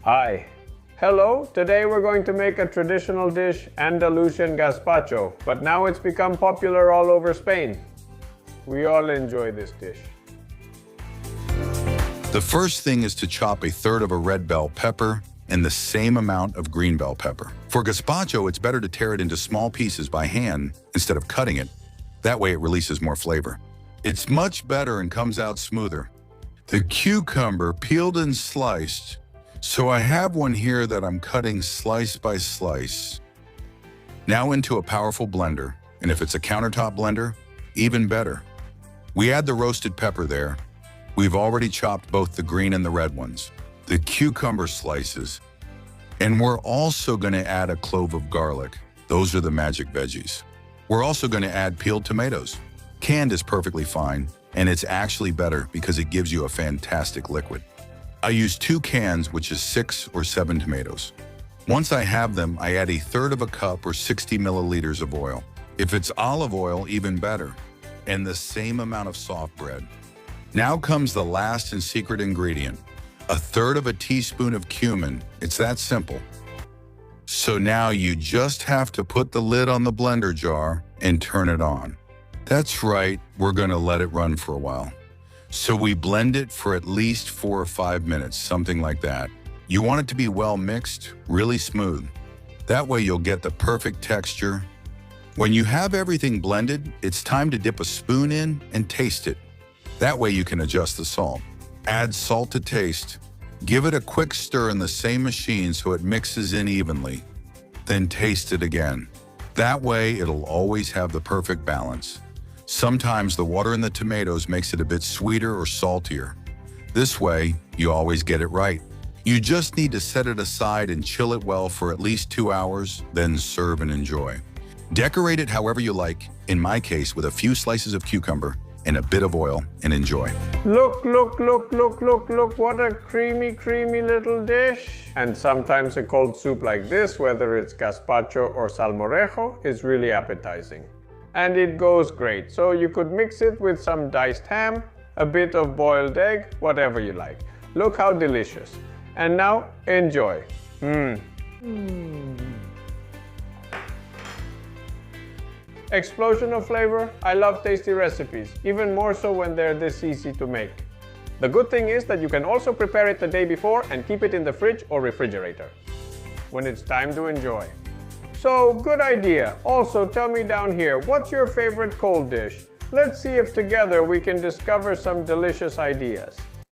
Hi. Hello, today we're going to make a traditional dish, Andalusian Gazpacho, but now it's become popular all over Spain. We all enjoy this dish. The first thing is to chop a third of a red bell pepper and the same amount of green bell pepper. For gazpacho, it's better to tear it into small pieces by hand instead of cutting it. That way it releases more flavor. It's much better and comes out smoother. The cucumber, peeled and sliced. So I have one here that I'm cutting slice by slice. Now into a powerful blender, and if it's a countertop blender, even better. We add the roasted pepper there. We've already chopped both the green and the red ones. The cucumber slices. And we're also going to add a clove of garlic. Those are the magic veggies. We're also going to add peeled tomatoes. Canned is perfectly fine, and it's actually better because it gives you a fantastic liquid. I use 2 cans, which is 6 or 7 tomatoes. Once I have them, I add a third of a cup or 60 milliliters of oil. If it's olive oil, even better. And the same amount of soft bread. Now comes the last and secret ingredient, a third of a teaspoon of cumin. It's that simple. So now you just have to put the lid on the blender jar and turn it on. That's right, we're gonna let it run for a while. So we blend it for at least 4 or 5 minutes, something like that. You want it to be well mixed, really smooth. That way you'll get the perfect texture. When you have everything blended, it's time to dip a spoon in and taste it. That way you can adjust the salt. Add salt to taste. Give it a quick stir in the same machine so it mixes in evenly. Then taste it again. That way it'll always have the perfect balance. Sometimes the water in the tomatoes makes it a bit sweeter or saltier. This way, you always get it right. You just need to set it aside and chill it well for at least 2 hours, then serve and enjoy. Decorate it however you like, in my case with a few slices of cucumber and a bit of oil, and enjoy. Look, what a creamy little dish. And sometimes a cold soup like this, whether it's gazpacho or salmorejo, is really appetizing. And it goes great, so you could mix it with some diced ham, a bit of boiled egg, whatever you like. Look how delicious. And now, enjoy. Explosion of flavor. I love tasty recipes, even more so when they're this easy to make. The good thing is that you can also prepare it the day before and keep it in the fridge or refrigerator when it's time to enjoy. So, good idea. Also, tell me down here, what's your favorite cold dish? Let's see if together we can discover some delicious ideas.